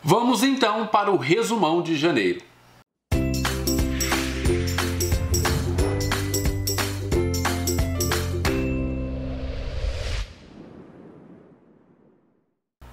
Vamos então para o resumão de janeiro.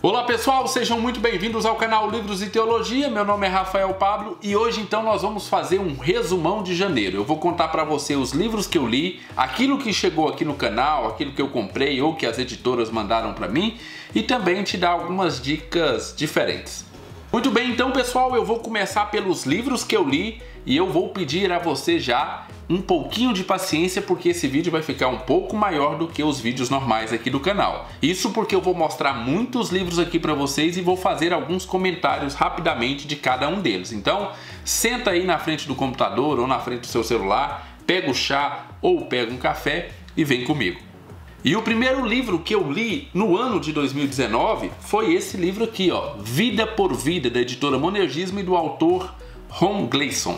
Olá pessoal, sejam muito bem-vindos ao canal Livros e Teologia. Meu nome é Rafael Pablo e hoje então nós vamos fazer um resumão de janeiro. Eu vou contar para você os livros que eu li, aquilo que chegou aqui no canal, aquilo que eu comprei ou que as editoras mandaram para mim e também te dar algumas dicas diferentes. Muito bem, então pessoal, eu vou começar pelos livros que eu li e eu vou pedir a você já um pouquinho de paciência porque esse vídeo vai ficar um pouco maior do que os vídeos normais aqui do canal. Isso porque eu vou mostrar muitos livros aqui para vocês e vou fazer alguns comentários rapidamente de cada um deles. Então, senta aí na frente do computador ou na frente do seu celular, pega o chá ou pega um café e vem comigo. E o primeiro livro que eu li no ano de 2019 foi esse livro aqui, ó, Vida por Vida, da editora Monergismo e do autor Ron Gleason.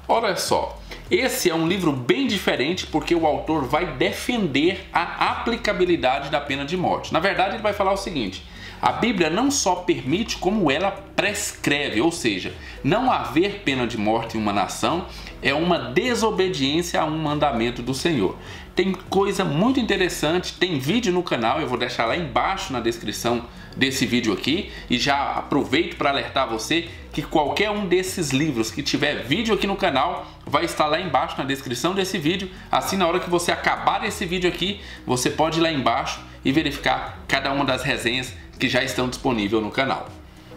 Olha só, esse é um livro bem diferente porque o autor vai defender a aplicabilidade da pena de morte. Na verdade, ele vai falar o seguinte: a Bíblia não só permite, como ela prescreve, ou seja, não haver pena de morte em uma nação é uma desobediência a um mandamento do Senhor. Tem coisa muito interessante, tem vídeo no canal, eu vou deixar lá embaixo na descrição desse vídeo aqui e já aproveito para alertar você que qualquer um desses livros que tiver vídeo aqui no canal vai estar lá embaixo na descrição desse vídeo. Assim, na hora que você acabar esse vídeo aqui, você pode ir lá embaixo e verificar cada uma das resenhas que já estão disponíveis no canal.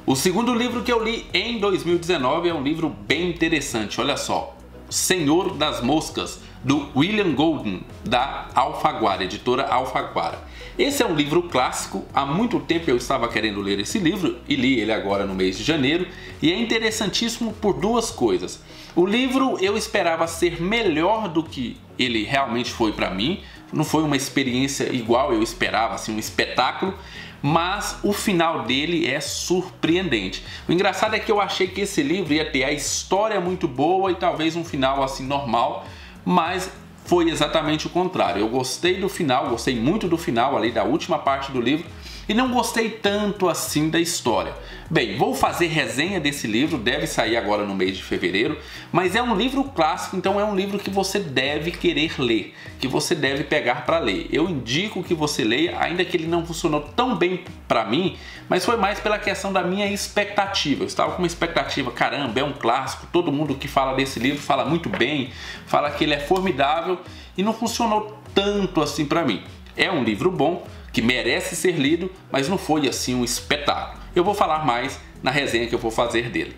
O segundo livro que eu li em 2019 é um livro bem interessante, olha só, Senhor das Moscas, do William Golding, da Alfaguara, editora Alfaguara. Esse é um livro clássico, há muito tempo eu estava querendo ler esse livro e li ele agora no mês de janeiro e é interessantíssimo por duas coisas. O livro eu esperava ser melhor do que ele realmente foi para mim, não foi uma experiência igual eu esperava, assim, um espetáculo, mas o final dele é surpreendente. O engraçado é que eu achei que esse livro ia ter a história muito boa e talvez um final assim normal, mas foi exatamente o contrário. Eu gostei do final, gostei muito do final ali da última parte do livro e não gostei tanto assim da história. Bem, vou fazer resenha desse livro, deve sair agora no mês de fevereiro, mas é um livro clássico, então é um livro que você deve querer ler, que você deve pegar para ler. Eu indico que você leia, ainda que ele não funcionou tão bem para mim, mas foi mais pela questão da minha expectativa. Eu estava com uma expectativa, caramba, é um clássico, todo mundo que fala desse livro fala muito bem, fala que ele é formidável e não funcionou tanto assim para mim. É um livro bom, que merece ser lido, mas não foi assim um espetáculo. Eu vou falar mais na resenha que eu vou fazer dele.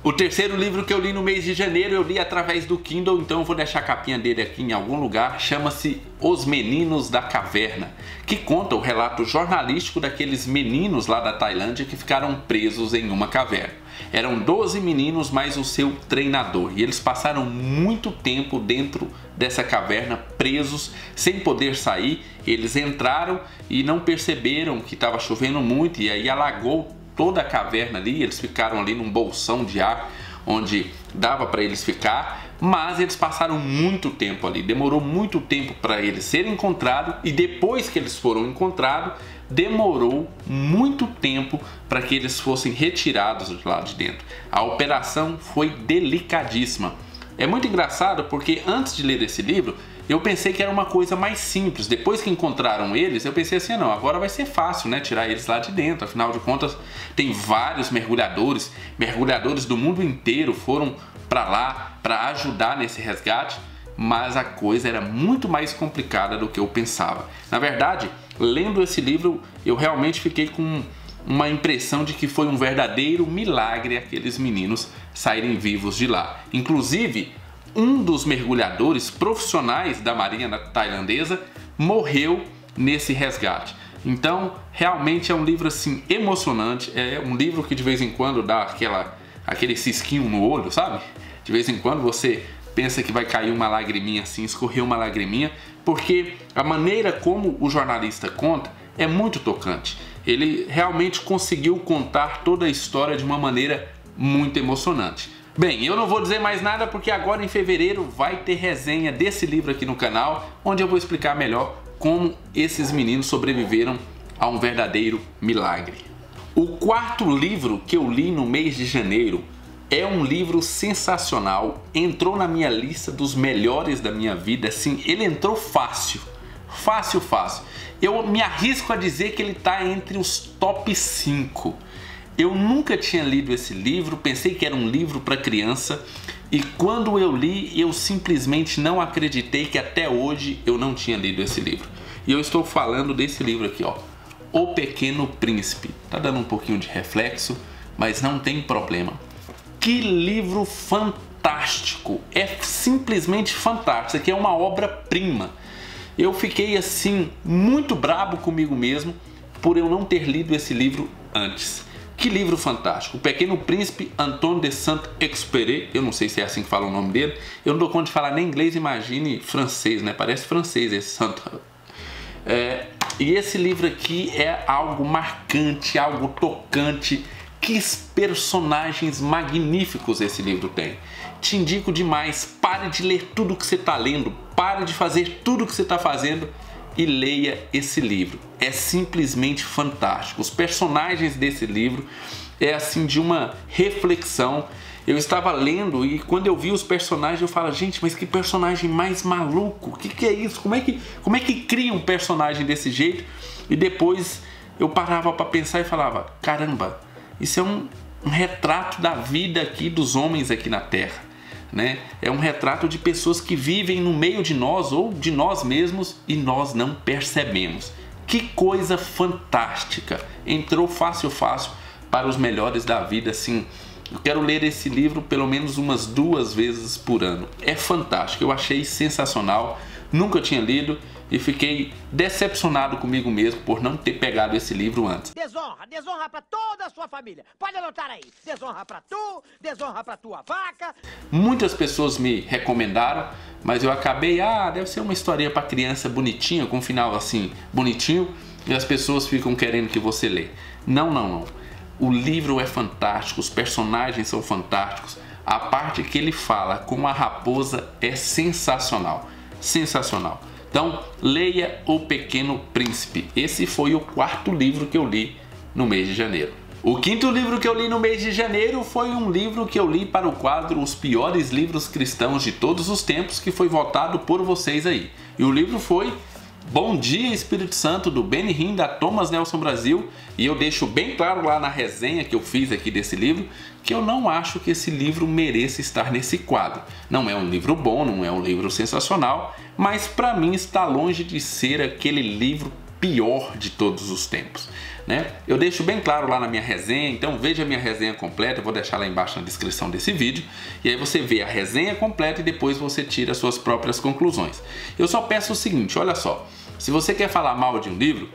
O terceiro livro que eu li no mês de janeiro, eu li através do Kindle, então eu vou deixar a capinha dele aqui em algum lugar, chama-se Os Meninos da Caverna, que conta o relato jornalístico daqueles meninos lá da Tailândia que ficaram presos em uma caverna. Eram 12 meninos mais o seu treinador e eles passaram muito tempo dentro dessa caverna presos, sem poder sair. Eles entraram e não perceberam que estava chovendo muito e aí alagou toda a caverna ali. Eles ficaram ali num bolsão de ar onde dava para eles ficar, mas eles passaram muito tempo ali, demorou muito tempo para eles serem encontrados e depois que eles foram encontrados, demorou muito tempo para que eles fossem retirados de lá de dentro. A operação foi delicadíssima. É muito engraçado porque antes de ler esse livro, eu pensei que era uma coisa mais simples. Depois que encontraram eles, eu pensei assim, não, agora vai ser fácil, né, tirar eles lá de dentro. Afinal de contas, tem vários mergulhadores do mundo inteiro foram para lá para ajudar nesse resgate, mas a coisa era muito mais complicada do que eu pensava. Na verdade, lendo esse livro, eu realmente fiquei com uma impressão de que foi um verdadeiro milagre aqueles meninos saírem vivos de lá. Inclusive, um dos mergulhadores profissionais da marinha tailandesa morreu nesse resgate. Então, realmente é um livro assim emocionante, é um livro que de vez em quando dá aquele cisquinho no olho, sabe? De vez em quando você pensa que vai cair uma lagriminha assim, escorrer uma lagriminha, porque a maneira como o jornalista conta é muito tocante. Ele realmente conseguiu contar toda a história de uma maneira muito emocionante. Bem, eu não vou dizer mais nada porque agora em fevereiro vai ter resenha desse livro aqui no canal, onde eu vou explicar melhor como esses meninos sobreviveram a um verdadeiro milagre. O quarto livro que eu li no mês de janeiro é um livro sensacional, entrou na minha lista dos melhores da minha vida, assim, ele entrou fácil. Eu me arrisco a dizer que ele está entre os top 5. Eu nunca tinha lido esse livro, pensei que era um livro para criança e quando eu li, eu simplesmente não acreditei que até hoje eu não tinha lido esse livro. E eu estou falando desse livro aqui, ó, O Pequeno Príncipe. Tá dando um pouquinho de reflexo, mas não tem problema. Que livro fantástico! É simplesmente fantástico. Isso aqui é uma obra-prima. Eu fiquei assim muito brabo comigo mesmo por eu não ter lido esse livro antes. Que livro fantástico! O Pequeno Príncipe, Antoine de Saint-Exupéry. Eu não sei se é assim que fala o nome dele. Eu não dou conta de falar nem inglês, imagine francês, né? Parece francês esse Saint. E esse livro aqui é algo marcante, algo tocante. Que personagens magníficos esse livro tem. Te indico demais, pare de ler tudo que você está lendo, pare de fazer tudo que você está fazendo e leia esse livro. É simplesmente fantástico. Os personagens desse livro é assim de uma reflexão. Eu estava lendo e quando eu vi os personagens eu falo, gente, mas que personagem mais maluco, o que é isso? Como é que cria um personagem desse jeito? E depois eu parava para pensar e falava, caramba, isso é um retrato da vida aqui dos homens aqui na Terra, né? É um retrato de pessoas que vivem no meio de nós ou de nós mesmos e nós não percebemos. Que coisa fantástica! Entrou fácil para os melhores da vida, assim. Eu quero ler esse livro pelo menos umas 2 vezes por ano. É fantástico, eu achei sensacional, nunca tinha lido e fiquei decepcionado comigo mesmo por não ter pegado esse livro antes. Desonra pra toda a sua família. Pode anotar aí. Desonra pra tu, desonra pra tua vaca. Muitas pessoas me recomendaram, mas eu acabei, deve ser uma historinha pra criança bonitinha, com um final assim, bonitinho, e as pessoas ficam querendo que você lê. Não. O livro é fantástico, os personagens são fantásticos. A parte que ele fala com a raposa é sensacional. Sensacional. Então, leia O Pequeno Príncipe. Esse foi o quarto livro que eu li no mês de janeiro. O quinto livro que eu li no mês de janeiro foi um livro que eu li para o quadro Os Piores Livros Cristãos de Todos os Tempos, que foi votado por vocês aí. E o livro foi Bom Dia Espírito Santo, do Benny Hinn, da Thomas Nelson Brasil. E eu deixo bem claro lá na resenha que eu fiz aqui desse livro, que eu não acho que esse livro mereça estar nesse quadro. Não é um livro bom, não é um livro sensacional, mas para mim está longe de ser aquele livro pior de todos os tempos, né? Eu deixo bem claro lá na minha resenha, então veja a minha resenha completa, eu vou deixar lá embaixo na descrição desse vídeo, e aí você vê a resenha completa e depois você tira as suas próprias conclusões. Eu só peço o seguinte, olha só, se você quer falar mal de um livro,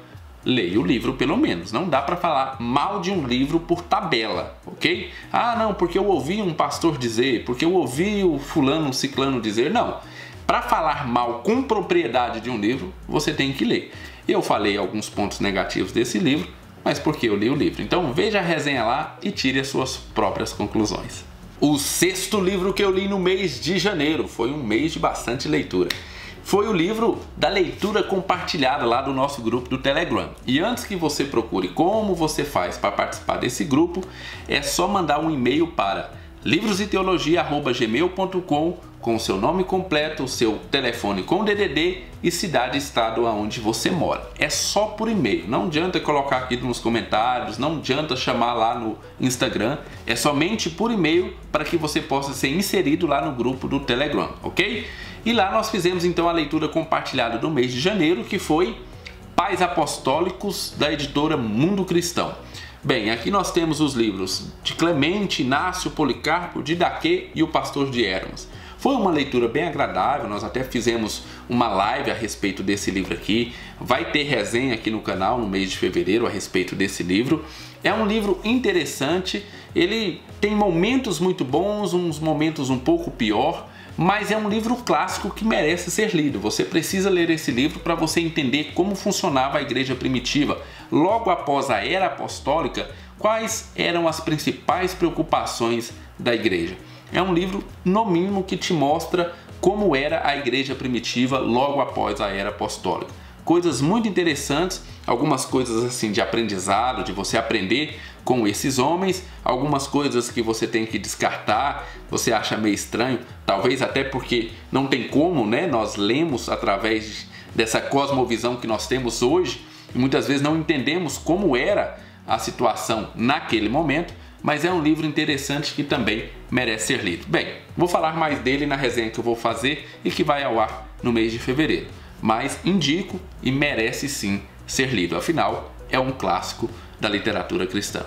leia o livro pelo menos, não dá para falar mal de um livro por tabela, ok? Não, porque eu ouvi um pastor dizer, porque eu ouvi o fulano, o ciclano dizer, não. Para falar mal com propriedade de um livro, você tem que ler. Eu falei alguns pontos negativos desse livro, mas porque eu li o livro. Então veja a resenha lá e tire as suas próprias conclusões. O sexto livro que eu li no mês de janeiro, foi um mês de bastante leitura. Foi o livro da leitura compartilhada lá do nosso grupo do Telegram. E antes que você procure como você faz para participar desse grupo, é só mandar um e-mail para livrositeologia@gmail.com com o seu nome completo, o seu telefone com DDD e cidade e estado aonde você mora. É só por e-mail, não adianta colocar aqui nos comentários, não adianta chamar lá no Instagram, é somente por e-mail para que você possa ser inserido lá no grupo do Telegram, ok? E lá nós fizemos então a leitura compartilhada do mês de janeiro, que foi Pais Apostólicos, da editora Mundo Cristão. Bem, aqui nós temos os livros de Clemente, Inácio, Policarpo, Didaquê e o Pastor de Hermas. Foi uma leitura bem agradável, nós até fizemos uma live a respeito desse livro aqui. Vai ter resenha aqui no canal no mês de fevereiro a respeito desse livro. É um livro interessante, ele tem momentos muito bons, uns momentos um pouco pior, mas é um livro clássico que merece ser lido. Você precisa ler esse livro para você entender como funcionava a igreja primitiva. Logo após a era apostólica, quais eram as principais preocupações da igreja. É um livro, no mínimo, que te mostra como era a igreja primitiva logo após a era apostólica. Coisas muito interessantes algumas coisas assim de aprendizado, de você aprender com esses homens, algumas coisas que você tem que descartar, você acha meio estranho, talvez até porque não tem como, né? Nós lemos através dessa cosmovisão que nós temos hoje e muitas vezes não entendemos como era a situação naquele momento, mas é um livro interessante que também merece ser lido. Bem, vou falar mais dele na resenha que eu vou fazer e que vai ao ar no mês de fevereiro, mas indico e merece sim ser lido, afinal é um clássico da literatura cristã.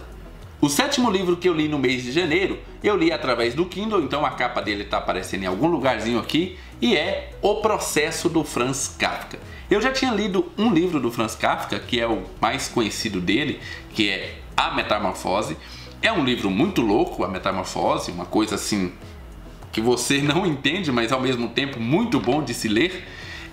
O 7º livro que eu li no mês de janeiro, eu li através do Kindle, então a capa dele está aparecendo em algum lugarzinho aqui, e é O Processo do Franz Kafka. Eu já tinha lido um livro do Franz Kafka, que é o mais conhecido dele, que é A Metamorfose. É um livro muito louco, A Metamorfose, uma coisa assim que você não entende, mas ao mesmo tempo muito bom de se ler.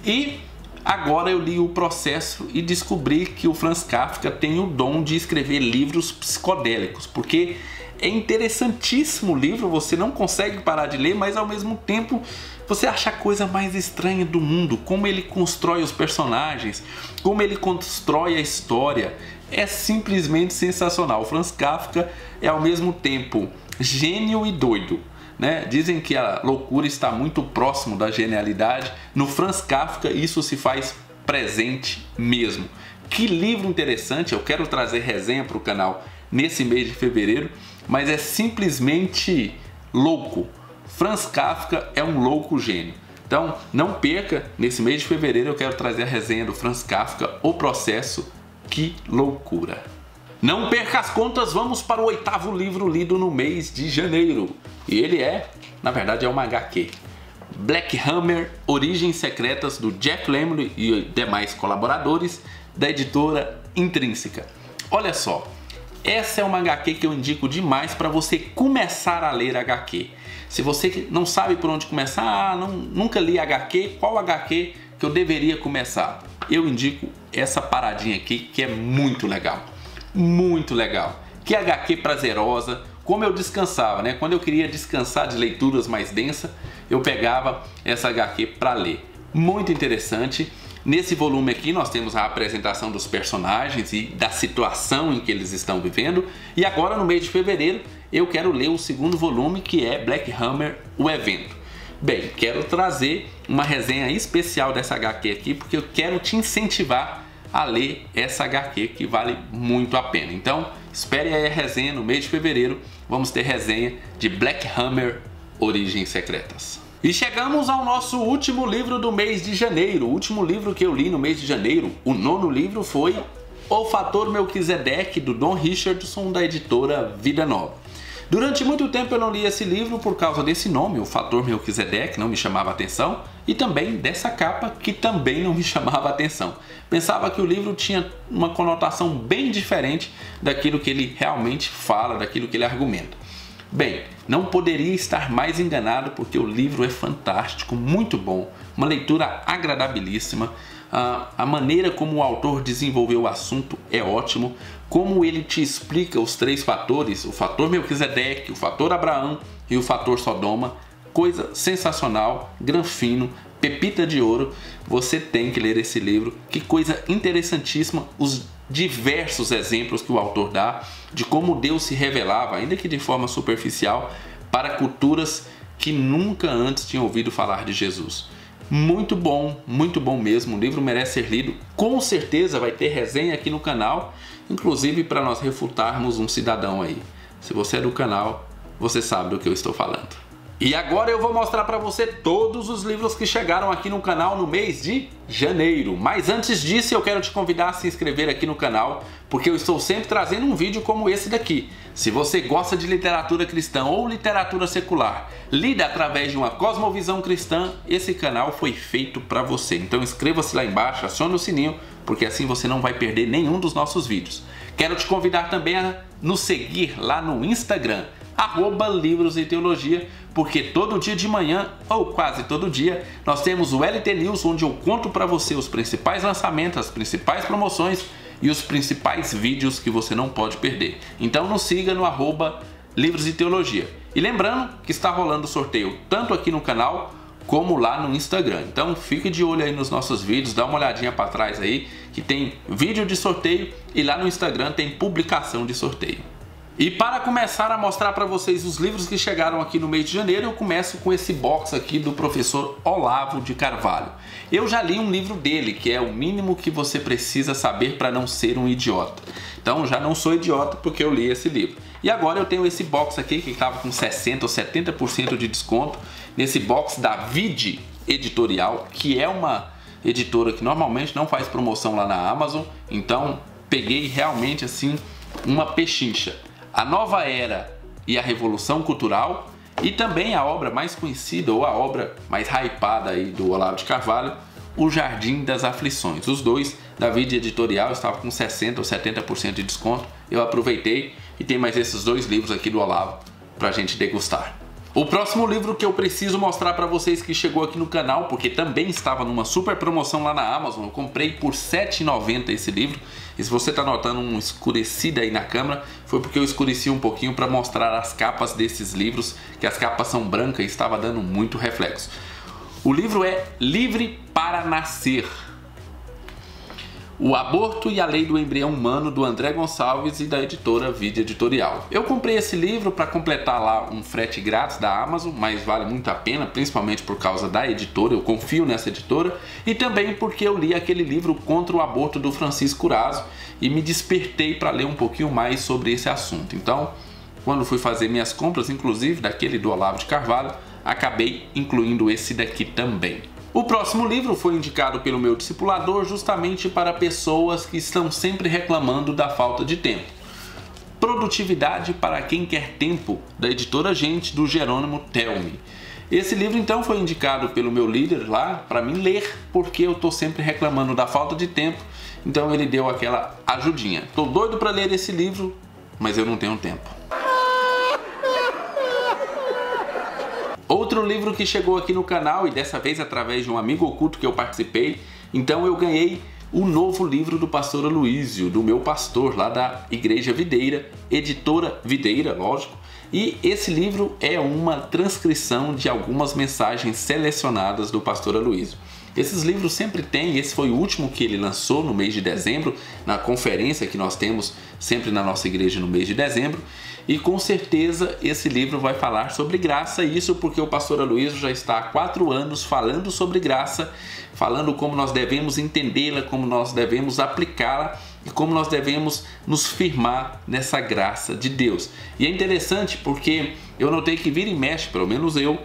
E agora eu li O Processo e descobri que o Franz Kafka tem o dom de escrever livros psicodélicos, porque é interessantíssimo o livro, você não consegue parar de ler, mas ao mesmo tempo você acha a coisa mais estranha do mundo, como ele constrói os personagens, como ele constrói a história, é simplesmente sensacional. O Franz Kafka é ao mesmo tempo gênio e doido, né? Dizem que a loucura está muito próximo da genialidade. No Franz Kafka isso se faz presente mesmo. Que livro interessante, eu quero trazer resenha para o canal nesse mês de fevereiro, mas é simplesmente louco. Franz Kafka é um louco gênio. Então não perca, nesse mês de fevereiro eu quero trazer a resenha do Franz Kafka, O Processo. Que loucura! Não perca as contas, vamos para o 8º livro lido no mês de janeiro. E ele na verdade é uma HQ. Black Hammer, Origens Secretas, do Jeff Lemire e demais colaboradores, da editora Intrínseca. Olha só, essa é uma HQ que eu indico demais para você começar a ler HQ. Se você não sabe por onde começar, nunca li HQ, qual HQ que eu deveria começar? Eu indico essa paradinha aqui que é muito legal. Muito legal. Que HQ prazerosa, como eu descansava, né? Quando eu queria descansar de leituras mais densas, eu pegava essa HQ para ler. Muito interessante. Nesse volume aqui nós temos a apresentação dos personagens e da situação em que eles estão vivendo. E agora no mês de fevereiro eu quero ler o 2º volume, que é Black Hammer, o Evento. Bem, quero trazer uma resenha especial dessa HQ aqui, porque eu quero te incentivar a ler essa HQ que vale muito a pena. Então espere aí a resenha no mês de fevereiro, vamos ter resenha de Black Hammer, Origens Secretas. E chegamos ao nosso último livro do mês de janeiro. O último livro que eu li no mês de janeiro, o 9º livro, foi O Fator Melquisedeque, do Don Richardson, da editora Vida Nova. Durante muito tempo eu não li esse livro por causa desse nome, O Fator Melquisedeque, não me chamava atenção, e também dessa capa, que também não me chamava atenção. Pensava que o livro tinha uma conotação bem diferente daquilo que ele realmente fala, daquilo que ele argumenta. Bem, não poderia estar mais enganado, porque o livro é fantástico, muito bom, uma leitura agradabilíssima. A maneira como o autor desenvolveu o assunto é ótimo, como ele te explica os 3 fatores, o fator Melquisedeque, o fator Abraão e o fator Sodoma, coisa sensacional, granfino, pepita de ouro. Você tem que ler esse livro, que coisa interessantíssima, os diversos exemplos que o autor dá de como Deus se revelava, ainda que de forma superficial, para culturas que nunca antes tinham ouvido falar de Jesus. Muito bom mesmo, o livro merece ser lido. Com certeza vai ter resenha aqui no canal, inclusive para nós refutarmos um cidadão aí. Se você é do canal, você sabe do que eu estou falando. E agora eu vou mostrar para você todos os livros que chegaram aqui no canal no mês de janeiro. Mas antes disso eu quero te convidar a se inscrever aqui no canal, porque eu estou sempre trazendo um vídeo como esse daqui. Se você gosta de literatura cristã ou literatura secular, lida através de uma cosmovisão cristã, esse canal foi feito para você. Então inscreva-se lá embaixo, acione o sininho, porque assim você não vai perder nenhum dos nossos vídeos. Quero te convidar também a nos seguir lá no Instagram, @Livros e Teologia, porque todo dia de manhã, ou quase todo dia, nós temos o LT News, onde eu conto para você os principais lançamentos, as principais promoções e os principais vídeos que você não pode perder. Então nos siga no @Livros e Teologia. E lembrando que está rolando sorteio tanto aqui no canal como lá no Instagram. Então fique de olho aí nos nossos vídeos, dá uma olhadinha para trás aí, que tem vídeo de sorteio e lá no Instagram tem publicação de sorteio. E para começar a mostrar para vocês os livros que chegaram aqui no mês de janeiro, eu começo com esse box aqui do professor Olavo de Carvalho. Eu já li um livro dele, que é O Mínimo que Você Precisa Saber para Não Ser um Idiota. Então já não sou idiota porque eu li esse livro. E agora eu tenho esse box aqui que estava com 60% ou 70% de desconto, nesse box da Vide Editorial, que é uma editora que normalmente não faz promoção lá na Amazon. Então peguei realmente assim uma pechincha. A Nova Era e a Revolução Cultural, e também a obra mais conhecida ou a obra mais hypada aí do Olavo de Carvalho, O Jardim das Aflições. Os dois da Vide Editorial estavam com 60% ou 70% de desconto. Eu aproveitei e tem mais esses dois livros aqui do Olavo para a gente degustar. O próximo livro que eu preciso mostrar para vocês que chegou aqui no canal, porque também estava numa super promoção lá na Amazon, eu comprei por R$ 7,90 esse livro. E se você está notando um escurecido aí na câmera, foi porque eu escureci um pouquinho para mostrar as capas desses livros, que as capas são brancas e estava dando muito reflexo. O livro é Livre para Nascer: O Aborto e a Lei do Embrião Humano, do André Gonçalves e da editora Vide Editorial. Eu comprei esse livro para completar lá um frete grátis da Amazon, mas vale muito a pena, principalmente por causa da editora, eu confio nessa editora, e também porque eu li aquele livro Contra o Aborto do Francisco Uraso e me despertei para ler um pouquinho mais sobre esse assunto. Então, quando fui fazer minhas compras, inclusive daquele do Olavo de Carvalho, acabei incluindo esse daqui também. O próximo livro foi indicado pelo meu discipulador justamente para pessoas que estão sempre reclamando da falta de tempo. Produtividade para Quem Quer Tempo, da editora Gente, do Jerônimo Telmi. Esse livro então foi indicado pelo meu líder lá para mim ler, porque eu estou sempre reclamando da falta de tempo, então ele deu aquela ajudinha. Estou doido para ler esse livro, mas eu não tenho tempo. Outro livro que chegou aqui no canal, e dessa vez através de um amigo oculto que eu participei, então eu ganhei o novo livro do pastor Aloísio, do meu pastor lá da Igreja Videira, editora Videira, lógico. E esse livro é uma transcrição de algumas mensagens selecionadas do pastor Aloísio. Esses livros sempre tem, esse foi o último que ele lançou no mês de dezembro, na conferência que nós temos sempre na nossa igreja no mês de dezembro. E com certeza esse livro vai falar sobre graça, isso porque o pastor Aloísio já está há 4 anos falando sobre graça, falando como nós devemos entendê-la, como nós devemos aplicá-la e como nós devemos nos firmar nessa graça de Deus. E é interessante porque eu notei que vira e mexe, pelo menos eu,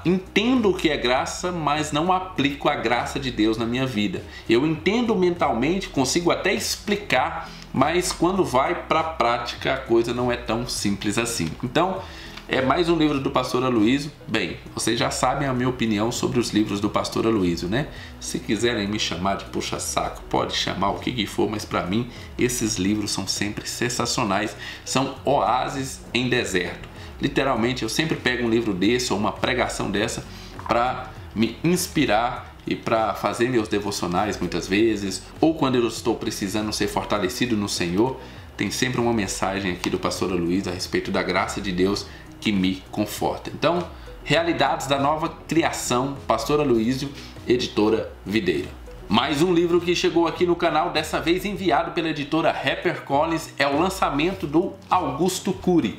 entendo o que é graça, mas não aplico a graça de Deus na minha vida. Eu entendo mentalmente, consigo até explicar, mas quando vai para a prática a coisa não é tão simples assim. Então é mais um livro do pastor Aloísio. Bem, vocês já sabem a minha opinião sobre os livros do pastor Aloísio, né? Se quiserem me chamar de puxa-saco, pode chamar o que for, mas para mim esses livros são sempre sensacionais, são oásis em deserto. Literalmente eu sempre pego um livro desse ou uma pregação dessa para me inspirar e para fazer meus devocionais muitas vezes, ou quando eu estou precisando ser fortalecido no Senhor, tem sempre uma mensagem aqui do pastor Aloísio a respeito da graça de Deus que me conforta. Então, Realidades da Nova Criação, pastor Aloísio, editora Videira. Mais um livro que chegou aqui no canal, dessa vez enviado pela editora HarperCollins, é o lançamento do Augusto Cury,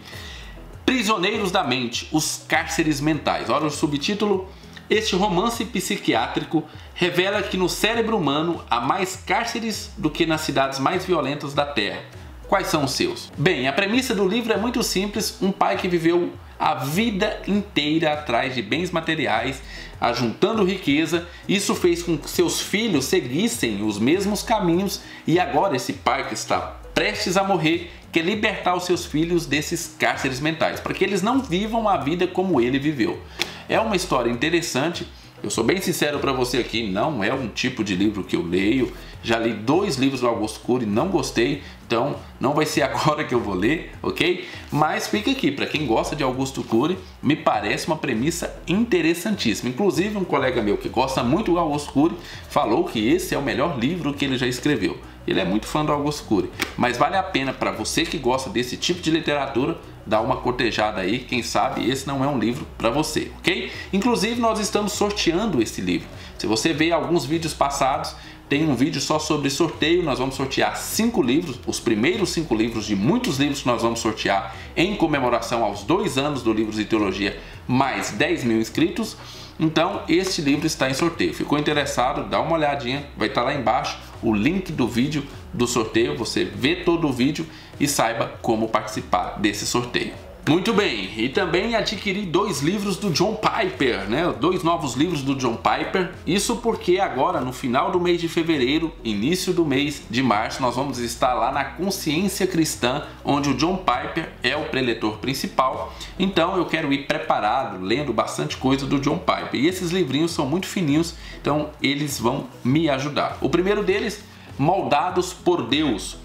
Prisioneiros da Mente, os Cárceres Mentais. Olha o subtítulo. Este romance psiquiátrico revela que no cérebro humano há mais cárceres do que nas cidades mais violentas da Terra. Quais são os seus? Bem, a premissa do livro é muito simples. Um pai que viveu a vida inteira atrás de bens materiais, ajuntando riqueza. Isso fez com que seus filhos seguissem os mesmos caminhos, e agora esse pai que está prestes a morrer quer libertar os seus filhos desses cárceres mentais, para que eles não vivam a vida como ele viveu. É uma história interessante. Eu sou bem sincero para você aqui, não é um tipo de livro que eu leio. Já li 2 livros do Augusto Cury, não gostei, então não vai ser agora que eu vou ler, ok? Mas fica aqui, para quem gosta de Augusto Cury, me parece uma premissa interessantíssima. Inclusive um colega meu que gosta muito do Augusto Cury falou que esse é o melhor livro que ele já escreveu. Ele é muito fã do Augusto Cury, mas vale a pena para você que gosta desse tipo de literatura dá uma cotejada aí, quem sabe esse não é um livro para você, ok? Inclusive nós estamos sorteando esse livro. Se você vê alguns vídeos passados, tem um vídeo só sobre sorteio. Nós vamos sortear 5 livros, os primeiros 5 livros de muitos livros que nós vamos sortear em comemoração aos 2 anos do Livros de Teologia, mais 10 mil inscritos. Então este livro está em sorteio. Ficou interessado? Dá uma olhadinha, vai estar lá embaixo o link do vídeo do sorteio. Você vê todo o vídeo e saiba como participar desse sorteio. Muito bem, e também adquiri 2 livros do John Piper, né? 2 novos livros do John Piper. Isso porque agora, no final do mês de fevereiro, início do mês de março, nós vamos estar lá na Consciência Cristã, onde o John Piper é o preletor principal. Então eu quero ir preparado, lendo bastante coisa do John Piper. E esses livrinhos são muito fininhos, então eles vão me ajudar. O primeiro deles, Moldados por Deus.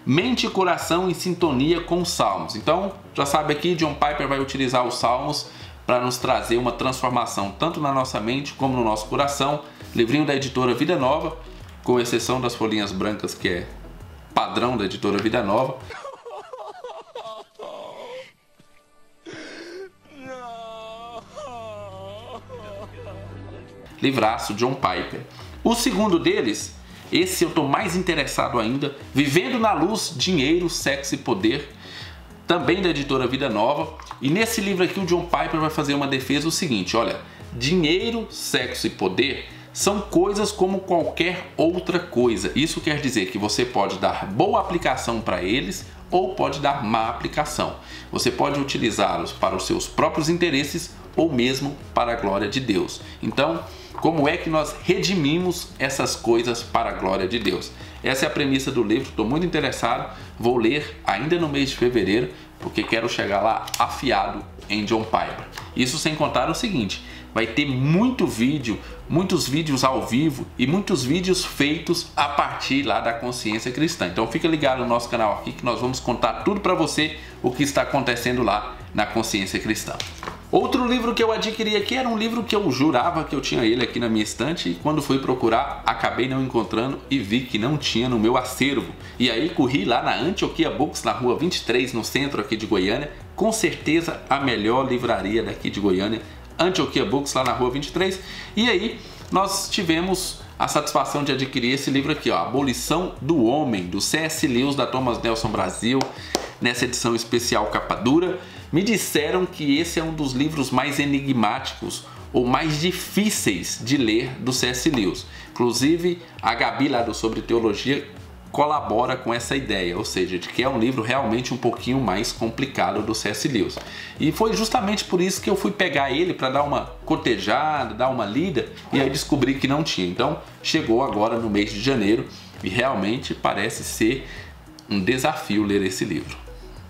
Mente e coração em sintonia com os Salmos. Então, já sabe aqui, John Piper vai utilizar os Salmos para nos trazer uma transformação tanto na nossa mente como no nosso coração. Livrinho da editora Vida Nova, com exceção das folhinhas brancas, que é padrão da editora Vida Nova. Livraço John Piper. O segundo deles, esse eu estou mais interessado ainda, Vivendo na Luz, Dinheiro, Sexo e Poder, também da editora Vida Nova. E nesse livro aqui o John Piper vai fazer uma defesa o seguinte, olha, dinheiro, sexo e poder são coisas como qualquer outra coisa. Isso quer dizer que você pode dar boa aplicação para eles ou pode dar má aplicação. Você pode utilizá-los para os seus próprios interesses ou mesmo para a glória de Deus. Então, como é que nós redimimos essas coisas para a glória de Deus? Essa é a premissa do livro, estou muito interessado, vou ler ainda no mês de fevereiro, porque quero chegar lá afiado em John Piper. Isso sem contar o seguinte, vai ter muito vídeo, muitos vídeos ao vivo e muitos vídeos feitos a partir lá da Consciência Cristã. Então fica ligado no nosso canal aqui que nós vamos contar tudo para você o que está acontecendo lá na Consciência Cristã. Outro livro que eu adquiri aqui era um livro que eu jurava que eu tinha ele aqui na minha estante e quando fui procurar acabei não encontrando e vi que não tinha no meu acervo. E aí corri lá na Antioquia Books, na rua 23, no centro aqui de Goiânia, com certeza a melhor livraria daqui de Goiânia, Antioquia Books, lá na rua 23. E aí nós tivemos a satisfação de adquirir esse livro aqui, ó, Abolição do Homem, do C.S. Lewis, da Thomas Nelson Brasil, nessa edição especial capa dura. Me disseram que esse é um dos livros mais enigmáticos ou mais difíceis de ler do C.S. Lewis. Inclusive, a Gabi lá do Sobre Teologia colabora com essa ideia, ou seja, de que é um livro realmente um pouquinho mais complicado do C.S. Lewis. E foi justamente por isso que eu fui pegar ele para dar uma cotejada, dar uma lida, e aí descobri que não tinha. Então, chegou agora no mês de janeiro e realmente parece ser um desafio ler esse livro.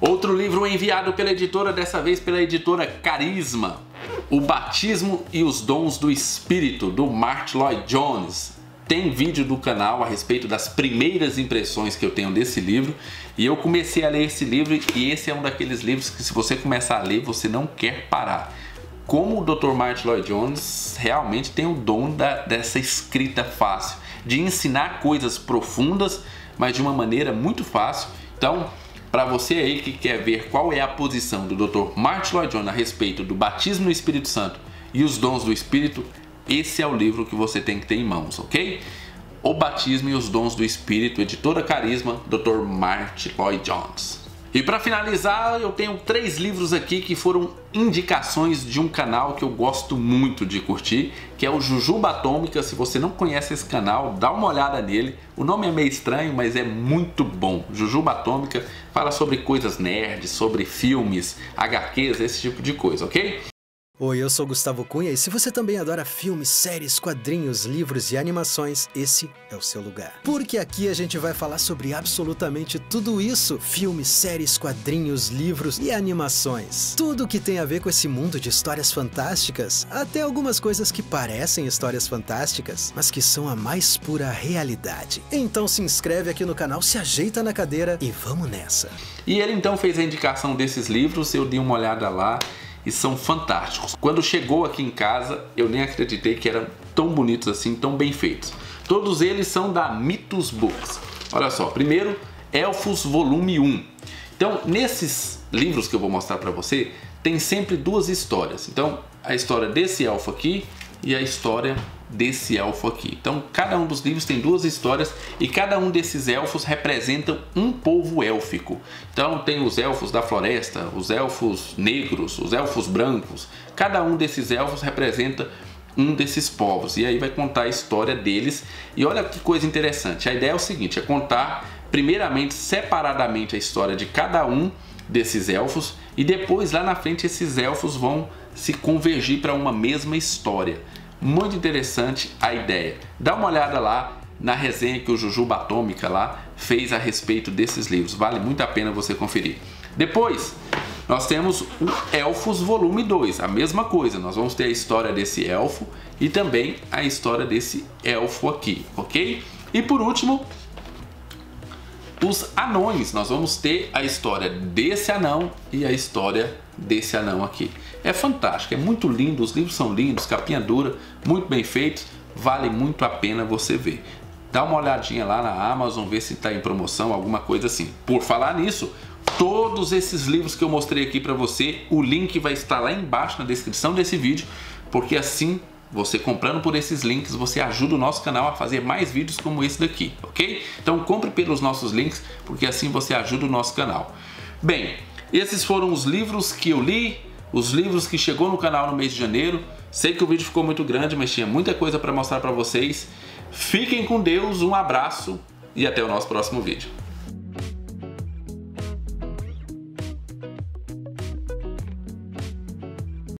Outro livro enviado pela editora, dessa vez pela editora Carisma, O Batismo e os Dons do Espírito, do Martyn Lloyd-Jones. Tem vídeo do canal a respeito das primeiras impressões que eu tenho desse livro e eu comecei a ler esse livro e esse é um daqueles livros que se você começar a ler você não quer parar. Como o Dr. Martyn Lloyd-Jones realmente tem o dom dessa escrita fácil, de ensinar coisas profundas, mas de uma maneira muito fácil. Então, para você aí que quer ver qual é a posição do Dr. Martyn Lloyd-Jones a respeito do batismo no Espírito Santo e os dons do Espírito, esse é o livro que você tem que ter em mãos, ok? O Batismo e os Dons do Espírito, editora Carisma, Dr. Martyn Lloyd-Jones. E para finalizar, eu tenho 3 livros aqui que foram indicações de um canal que eu gosto muito de curtir, que é o Jujuba Atômica. Se você não conhece esse canal, dá uma olhada nele. O nome é meio estranho, mas é muito bom. Jujuba Atômica fala sobre coisas nerds, sobre filmes, HQs, esse tipo de coisa, ok? Oi, eu sou Gustavo Cunha e se você também adora filmes, séries, quadrinhos, livros e animações, esse é o seu lugar. Porque aqui a gente vai falar sobre absolutamente tudo isso: filmes, séries, quadrinhos, livros e animações. Tudo que tem a ver com esse mundo de histórias fantásticas, até algumas coisas que parecem histórias fantásticas, mas que são a mais pura realidade. Então se inscreve aqui no canal, se ajeita na cadeira e vamos nessa. E ele então fez a indicação desses livros, eu dei uma olhada lá e são fantásticos. Quando chegou aqui em casa, eu nem acreditei que eram tão bonitos assim, tão bem feitos. Todos eles são da Mythos Books. Olha só, primeiro, Elfos Volume 1. Então, nesses livros que eu vou mostrar para você, tem sempre duas histórias. Então, a história desse elfo aqui e a história desse elfo aqui. Então, cada um dos livros tem duas histórias e cada um desses elfos representam um povo élfico. Então, tem os elfos da floresta, os elfos negros, os elfos brancos. Cada um desses elfos representa um desses povos. E aí vai contar a história deles. E olha que coisa interessante. A ideia é o seguinte, é contar primeiramente, separadamente, a história de cada um desses elfos e depois, lá na frente, esses elfos vão se convergir para uma mesma história. Muito interessante a ideia. Dá uma olhada lá na resenha que o Jujuba Atômica lá fez a respeito desses livros. Vale muito a pena você conferir. Depois, nós temos o Elfos Volume 2. A mesma coisa. Nós vamos ter a história desse elfo e também a história desse elfo aqui, ok? E por último, os anões. Nós vamos ter a história desse anão e a história desse anão aqui. É fantástico, é muito lindo, os livros são lindos, capinha dura, muito bem feitos, vale muito a pena você ver. Dá uma olhadinha lá na Amazon, ver se está em promoção, alguma coisa assim. Por falar nisso, todos esses livros que eu mostrei aqui para você, o link vai estar lá embaixo na descrição desse vídeo, porque assim, você comprando por esses links, você ajuda o nosso canal a fazer mais vídeos como esse daqui, ok? Então compre pelos nossos links, porque assim você ajuda o nosso canal. Bem, esses foram os livros que eu li, os livros que chegou no canal no mês de janeiro. Sei que o vídeo ficou muito grande, mas tinha muita coisa para mostrar para vocês. Fiquem com Deus, um abraço e até o nosso próximo vídeo.